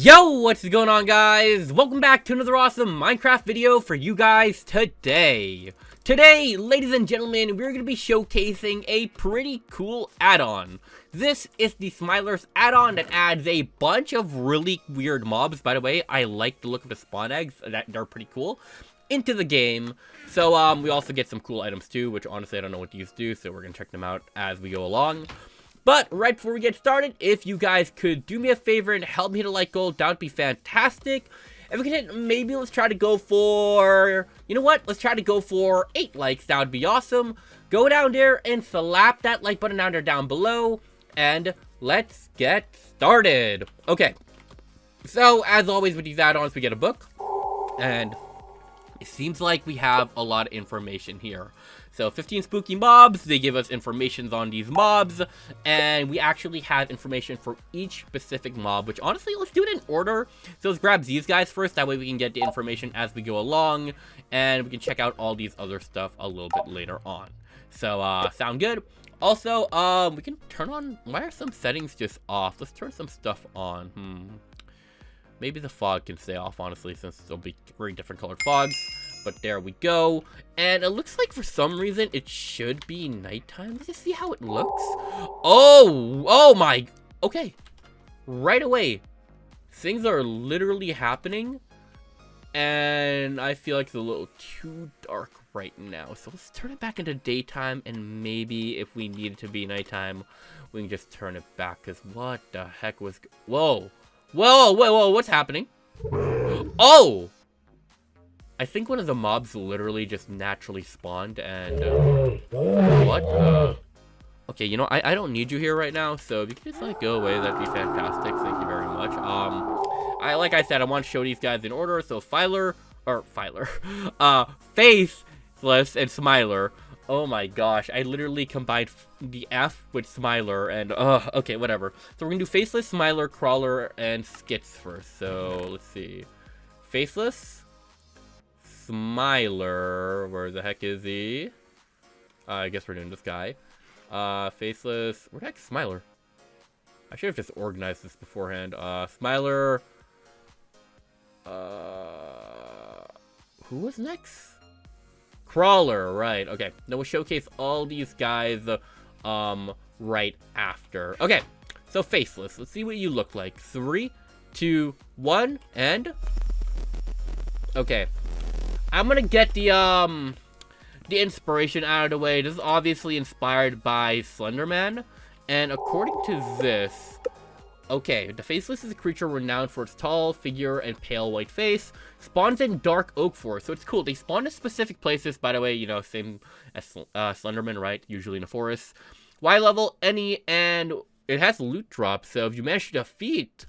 Yo, what's going on, guys? Welcome back to another awesome Minecraft video for you guys today. Today, ladies and gentlemen, we're going to be showcasing a pretty cool add-on. This is the Smiler's add-on that adds a bunch of really weird mobs. By the way, I like the look of the spawn eggs. They're pretty cool into the game. So, we also get some cool items too, which honestly I don't know what these do, so we're going to check them out as we go along. But right before we get started, if you guys could do me a favor and help me hit a like goal, that would be fantastic. If we can hit, maybe let's try to go for, you know what? Let's try to go for 8 likes. That would be awesome. Go down there and slap that like button down below. And let's get started. Okay. So, as always with these add-ons, we get a book. And it seems like we have a lot of information here. So 15 spooky mobs, they give us information on these mobs, and we actually have information for each specific mob, which honestly, let's do it in order. So let's grab these guys first, that way we can get the information as we go along, and we can check out all these other stuff a little bit later on. So, sound good? Also, we can turn on, why are some settings just off? Let's turn some stuff on. Maybe the fog can stay off, honestly, since there'll be 3 different colored fogs. But there we go. And it looks like for some reason it should be nighttime. Let's just see how it looks. Oh my. Okay. Right away. Things are literally happening. And I feel like it's a little too dark right now. So let's turn it back into daytime. And maybe if we need it to be nighttime, we can just turn it back. Because what the heck was... Whoa. Whoa. What's happening? Oh! I think one of the mobs literally just naturally spawned and, what? Okay, you know, I don't need you here right now, so if you can just, like, go away, that'd be fantastic. Thank you very much. Like I said, I want to show these guys in order, so faceless and Smiler. Oh my gosh, I literally combined the F with Smiler and, okay, whatever. So we're gonna do faceless, Smiler, crawler, and scits first. So, let's see. Faceless. Smiler, where the heck is he? I guess we're doing this guy. Faceless, where the heck is Smiler? I should have just organized this beforehand. Smiler. Who was next? Crawler, right, okay. Now we'll showcase all these guys, right after. Okay, so Faceless, let's see what you look like. 3, 2, 1, and... Okay. I'm gonna get the inspiration out of the way. This is obviously inspired by Slenderman. And according to this... Okay, the Faceless is a creature renowned for its tall figure and pale white face. Spawns in dark oak forest, so it's cool. They spawn in specific places, by the way, you know, same as Slenderman, right? Usually in a forest. Y level, any, and it has loot drops, so if you manage to defeat...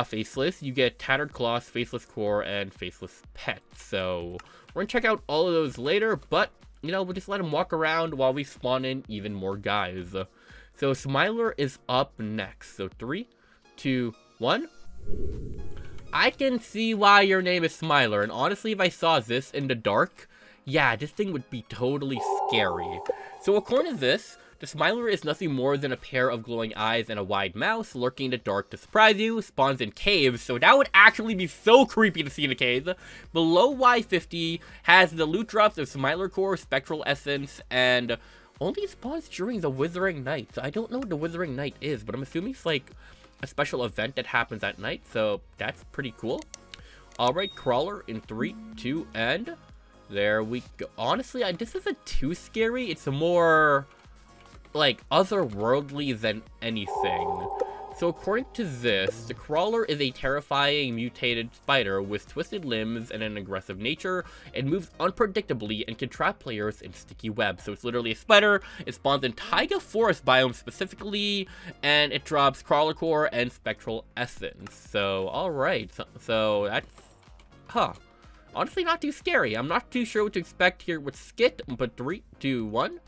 Faceless, you get Tattered Claws, Faceless Core, and Faceless Pet. So, we're gonna check out all of those later, but, you know, we'll just let him walk around while we spawn in even more guys. So, Smiler is up next. So, 3, 2, 1. I can see why your name is Smiler, and honestly, if I saw this in the dark, yeah, this thing would be totally scary. So, according to this, the Smiler is nothing more than a pair of glowing eyes and a wide mouth, lurking in the dark to surprise you, spawns in caves, so that would actually be so creepy to see in a cave. Below Y50 has the loot drops of Smiler Core, Spectral Essence, and only spawns during the Withering Night. So I don't know what the Withering Night is, but I'm assuming it's like a special event that happens at night, so that's pretty cool. Alright, Crawler in 3, 2, and there we go. Honestly, this isn't too scary, it's more... like otherworldly than anything. So according to this, the Crawler is a terrifying mutated spider with twisted limbs and an aggressive nature. It moves unpredictably and can trap players in sticky webs. So it's literally a spider. It spawns in taiga forest biome specifically, and it drops Crawler Core and Spectral Essence. So alright, so that's honestly not too scary. I'm not too sure what to expect here with Skit, but 3, 2, 1.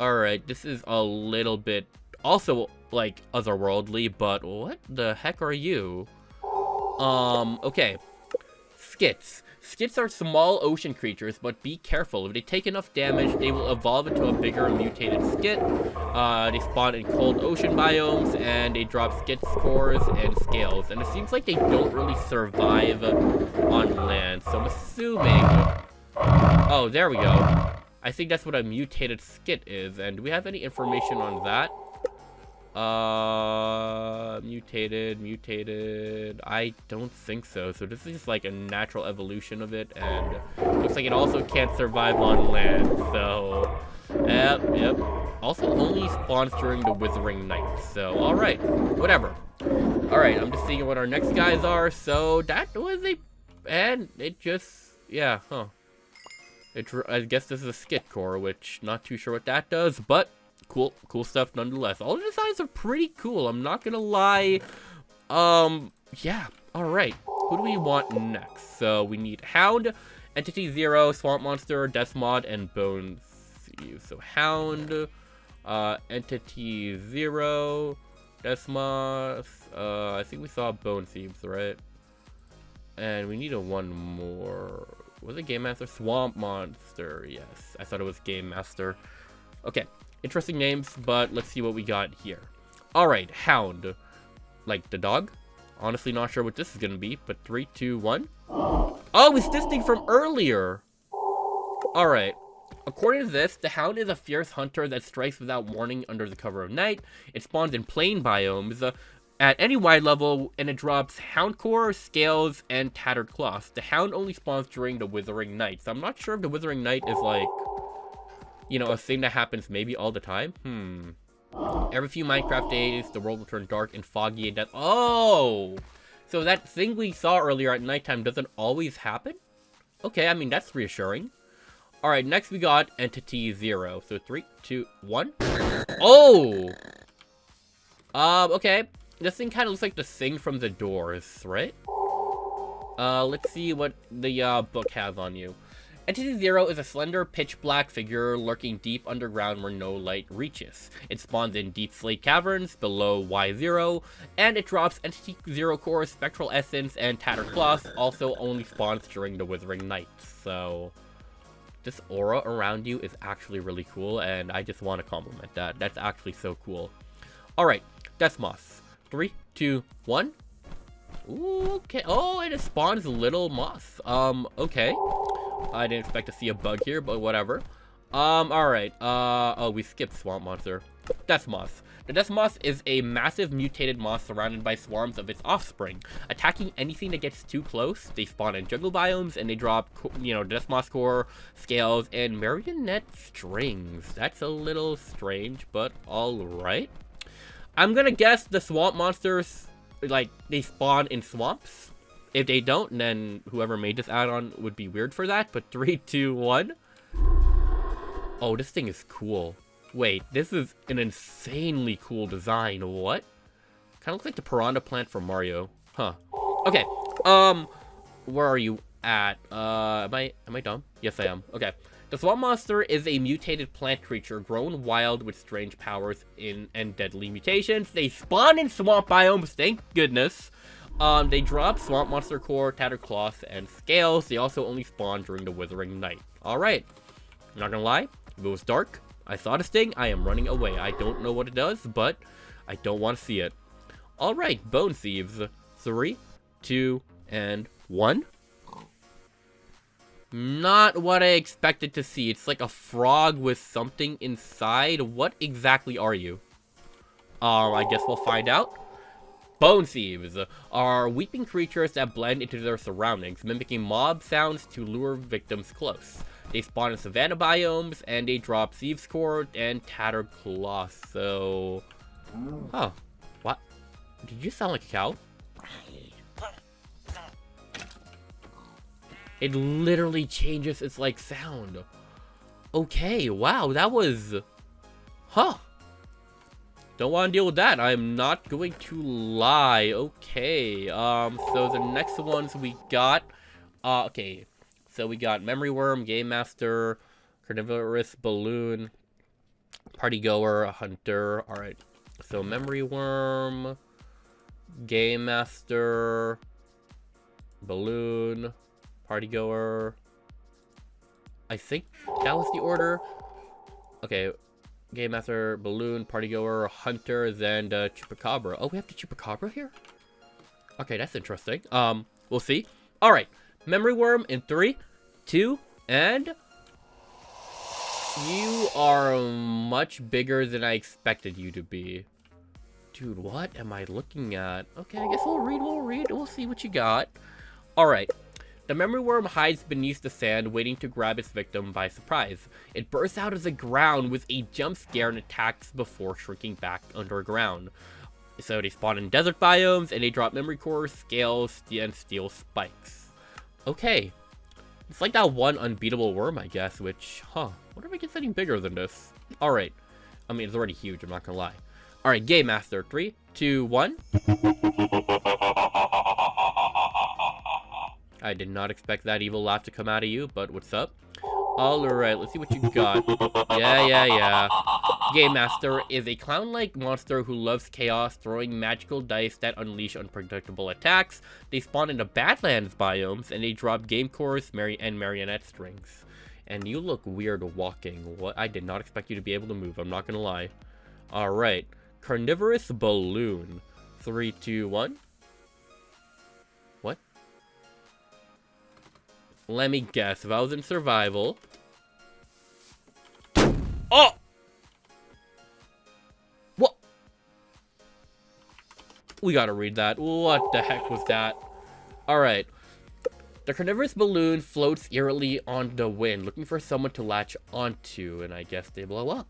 Alright, this is a little bit also, like, otherworldly, but what the heck are you? Okay. Scits. Scits are small ocean creatures, but be careful. If they take enough damage, they will evolve into a bigger mutated skit. They spawn in cold ocean biomes, and they drop skit cores and scales. And it seems like they don't really survive on land, so I'm assuming... Oh, there we go. I think that's what a mutated skit is, and do we have any information on that? Mutated. I don't think so. So this is just like a natural evolution of it, and looks like it also can't survive on land. So, yep. Also only spawns during the withering night. So, all right, whatever. All right, I'm just seeing what our next guys are. So that was and it just, yeah, huh. I guess this is a skit core, which not too sure what that does, but cool stuff nonetheless. All the designs are pretty cool, I'm not gonna lie. Yeah, alright. Who do we want next? So we need Hound, Entity 0, Swamp Monster, Death Mod, and Bone Thieves. So Hound, Entity 0, Death Mod, I think we saw Bone Thieves, right? And we need one more. Was it Game Master? Swamp Monster, yes. I thought it was Game Master. Okay, interesting names, but let's see what we got here. Alright, Hound. Like the dog? Honestly not sure what this is gonna be, but 3, 2, 1. Oh, it's this thing from earlier! Alright. According to this, the Hound is a fierce hunter that strikes without warning under the cover of night. It spawns in plain biomes. At any wide level, and it drops Hound Core, Scales, and Tattered Cloth. The Hound only spawns during the Withering Night, so I'm not sure if the Withering Night is like, you know, a thing that happens maybe all the time. Every few Minecraft days, the world will turn dark and foggy and death. Oh! So that thing we saw earlier at nighttime doesn't always happen? Okay, I mean, that's reassuring. Alright, next we got Entity 0. So 3, 2, 1. Oh! Okay. This thing kind of looks like the thing from the Doors, right? Let's see what the book has on you. Entity 0 is a slender, pitch-black figure lurking deep underground where no light reaches. It spawns in deep slate caverns below Y0, and it drops Entity 0 Core, Spectral Essence, and Tattered Cloth. Also only spawns during the Withering Night. So this aura around you is actually really cool, and I just want to compliment that. That's actually so cool. Alright, Death Moth. 3, 2, 1. Ooh, okay. Oh, and it spawns little moths. Okay. I didn't expect to see a bug here, but whatever. Alright. Oh, we skipped Swamp Monster. Death Moth. The Death Moth is a massive mutated moth surrounded by swarms of its offspring. Attacking anything that gets too close, they spawn in jungle biomes, and they drop, you know, Death Moth Core, Scales, and Marionette Strings. That's a little strange, but alright. I'm gonna guess the swamp monsters, like, they spawn in swamps. If they don't, then whoever made this add-on would be weird for that. But 3, 2, 1. Oh, this thing is cool. Wait, this is an insanely cool design. What? Kind of looks like the piranha plant from Mario. Huh. Okay. Where are you at? Am I dumb? Yes, I am. Okay. The Swamp Monster is a mutated plant creature grown wild with strange powers and deadly mutations. They spawn in swamp biomes, thank goodness. They drop Swamp Monster Core, Tattered Cloth, and Scales. They also only spawn during the Withering Night. Alright. I'm not gonna lie. If it was dark, I saw this thing, I am running away. I don't know what it does, but I don't want to see it. Alright, Bone Thieves. 3, 2, and 1. Not what I expected to see. It's like a frog with something inside. What exactly are you? I guess we'll find out. Bone Thieves are weeping creatures that blend into their surroundings, mimicking mob sounds to lure victims close. They spawn in savanna biomes, and they drop Thieves Core and Tattered Cloth. So... Huh. What? Did you sound like a cow? It literally changes its, like, sound. Okay, wow, that was... Huh. Don't want to deal with that. I'm not going to lie. Okay, so the next ones we got... okay, so we got Memory Worm, Game Master, Carnivorous Balloon, Party Goer, Hunter. Alright, so Memory Worm, Game Master, Balloon... Party goer. I think that was the order. Okay. Game master, balloon, party goer, hunter, then the chupacabra. Oh, we have the chupacabra here? Okay, that's interesting. We'll see. All right. Memory worm in 3, 2, and... You are much bigger than I expected you to be. Dude, what am I looking at? Okay, I guess we'll read. We'll see what you got. Alright. The memory worm hides beneath the sand, waiting to grab its victim by surprise. It bursts out of the ground with a jump scare and attacks before shrinking back underground. So they spawn in desert biomes, and they drop memory cores, scales, and steel spikes. Okay. It's like that one unbeatable worm, I guess, which, I wonder if it gets any bigger than this. Alright. I mean, it's already huge, I'm not gonna lie. Alright, Game Master. 3, 2, 1. I did not expect that evil laugh to come out of you, but what's up? Alright, let's see what you got. Yeah. Game Master is a clown-like monster who loves chaos, throwing magical dice that unleash unpredictable attacks. They spawn in the Badlands biomes, and they drop game cores and marionette strings. And you look weird walking. What? I did not expect you to be able to move, I'm not gonna lie. Alright. Carnivorous balloon. 3, 2, 1. What? Let me guess. If I was in survival... Oh! What? We gotta read that. What the heck was that? Alright. The carnivorous balloon floats eerily on the wind, looking for someone to latch onto, and I guess they blow up.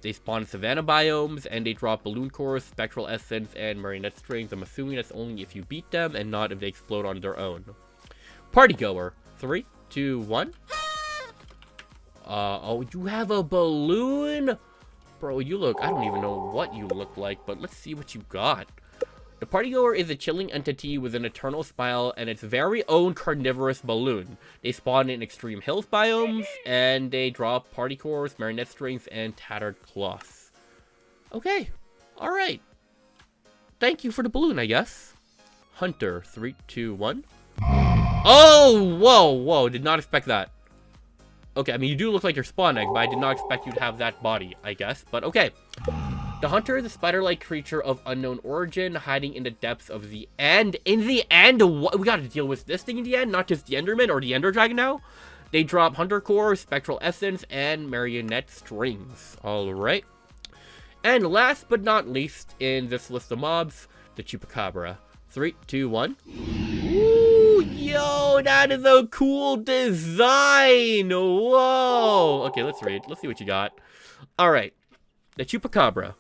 They spawn in savanna biomes, and they drop balloon cores, spectral essence, and marionette strings. I'm assuming that's only if you beat them, and not if they explode on their own. Party goer. 3, 2, 1. Oh, you have a balloon? Bro, you look... I don't even know what you look like, but let's see what you got. The partygoer is a chilling entity with an eternal smile and its very own carnivorous balloon. They spawn in extreme hills biomes, and they drop party cores, marionette strings, and tattered cloths. Okay. Alright. Thank you for the balloon, I guess. Hunter. 3, 2, 1. Oh! Whoa. Did not expect that. Okay, I mean, you do look like your spawn egg, but I did not expect you to have that body, I guess. But okay. The hunter is a spider-like creature of unknown origin, hiding in the depths of the end. In the end? What? We gotta deal with this thing in the end, not just the Enderman or the Ender Dragon now. They drop hunter core, spectral essence, and marionette strings. Alright. And last but not least in this list of mobs, the chupacabra. 3, 2, 1. Ooh, yo, that is a cool design. Whoa. Okay, let's read. Let's see what you got. Alright. The chupacabra.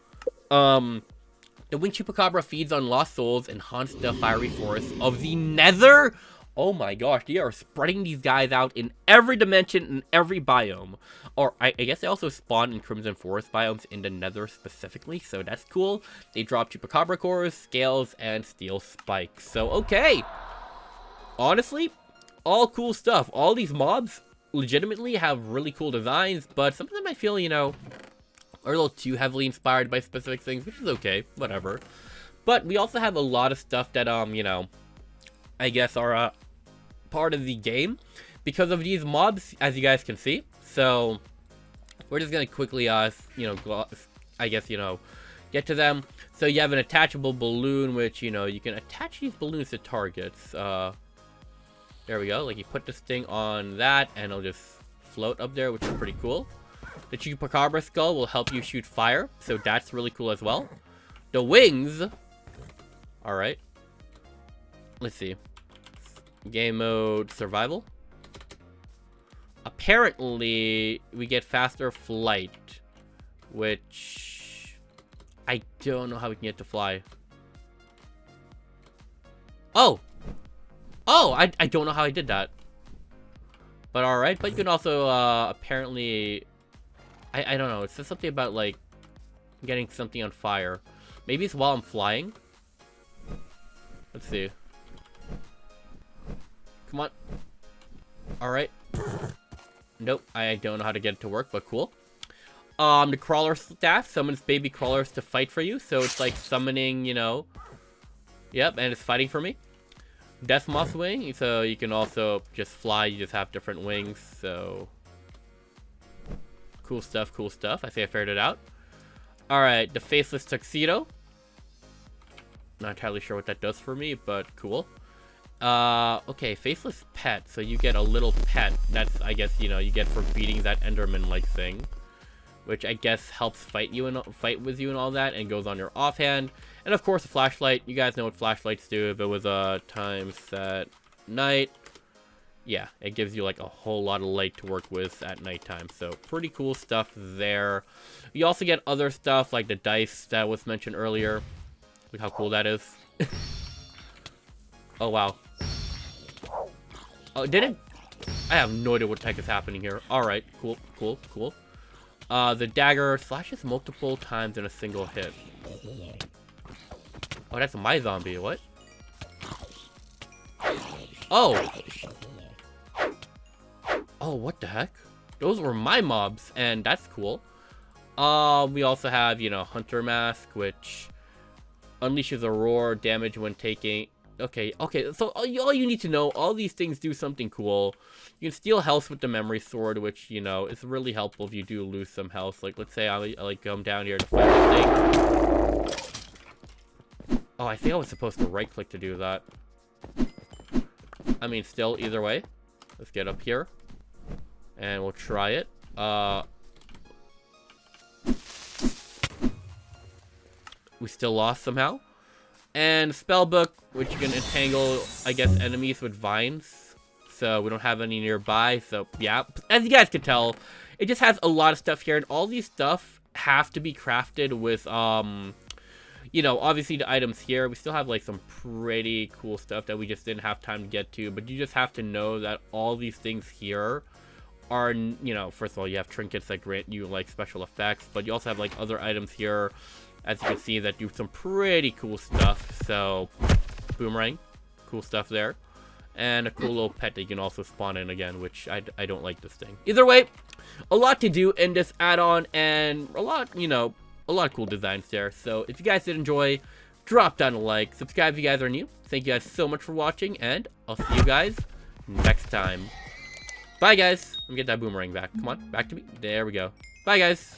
The winged chupacabra feeds on lost souls and haunts the fiery forests of the nether. Oh my gosh, they are spreading these guys out in every dimension, in every biome. Or, I guess they also spawn in Crimson Forest biomes in the nether specifically, so that's cool. They drop chupacabra cores, scales, and steel spikes. So, okay. Honestly, all cool stuff. All these mobs legitimately have really cool designs, but some of them I feel, you know, are a little too heavily inspired by specific things, which is okay, whatever. But we also have a lot of stuff that, you know, I guess are, part of the game because of these mobs, as you guys can see. So we're just gonna quickly, you know, I guess, you know, get to them. So you have an attachable balloon, which, you know, you can attach these balloons to targets. There we go. Like, you put this thing on that, and it'll just float up there, which is pretty cool. The chupacabra skull will help you shoot fire, so that's really cool as well. The wings. All right. Let's see. Game mode survival. Apparently, we get faster flight, which I don't know how we can get to fly. Oh, I don't know how I did that. But all right. But you can also apparently, I don't know. It says something about like getting something on fire. Maybe it's while I'm flying. Let's see. Come on. Alright. Nope, I don't know how to get it to work, but cool. The crawler staff summons baby crawlers to fight for you, so it's like summoning, you know. Yep, and it's fighting for me. death moth wing, so you can also just fly. You just have different wings. So cool stuff, cool stuff. I think I figured it out. All right, the faceless tuxedo. Not entirely sure what that does for me, but cool. Okay, faceless pet. So you get a little pet. That's, I guess, you know, you get for beating that Enderman-like thing, which I guess helps fight with you and all that, and goes on your offhand. And of course, a flashlight. You guys know what flashlights do. If it was a time set night, yeah, it gives you like a whole lot of light to work with at nighttime. So pretty cool stuff there. You also get other stuff like the dice that was mentioned earlier. Look how cool that is. Oh wow. Oh, did it? I have no idea what the heck is happening here. Alright, cool, cool, cool. The dagger slashes multiple times in a single hit. Oh, that's my zombie. What? Oh. Oh, what the heck? Those were my mobs, and that's cool. We also have, you know, Hunter Mask, which unleashes a roar damage when taking... Okay, so all you need to know, all these things do something cool. You can steal health with the memory sword, which, you know, is really helpful if you do lose some health. Like, let's say I like come down here to fight this thing. Oh, I think I was supposed to right-click to do that. I mean, still, either way. Let's get up here. And we'll try it. We still lost somehow. And spellbook, which you can entangle, I guess, enemies with vines. So we don't have any nearby. So yeah, as you guys can tell, it just has a lot of stuff here, and all these stuff have to be crafted with you know, obviously the items here. We still have like some pretty cool stuff that we just didn't have time to get to, but you just have to know that all these things here are, you know, first of all, you have trinkets that grant you like special effects, but you also have like other items here, as you can see, that do some pretty cool stuff. So boomerang, cool stuff there, and a cool little pet that you can also spawn in again, which I don't like this thing. Either way, a lot to do in this add-on, and a lot, you know, a lot of cool designs there. So if you guys did enjoy, drop down a like, subscribe if you guys are new. Thank you guys so much for watching, and I'll see you guys next time. Bye guys. Let me get that boomerang back. Come on, back to me. There we go. Bye guys.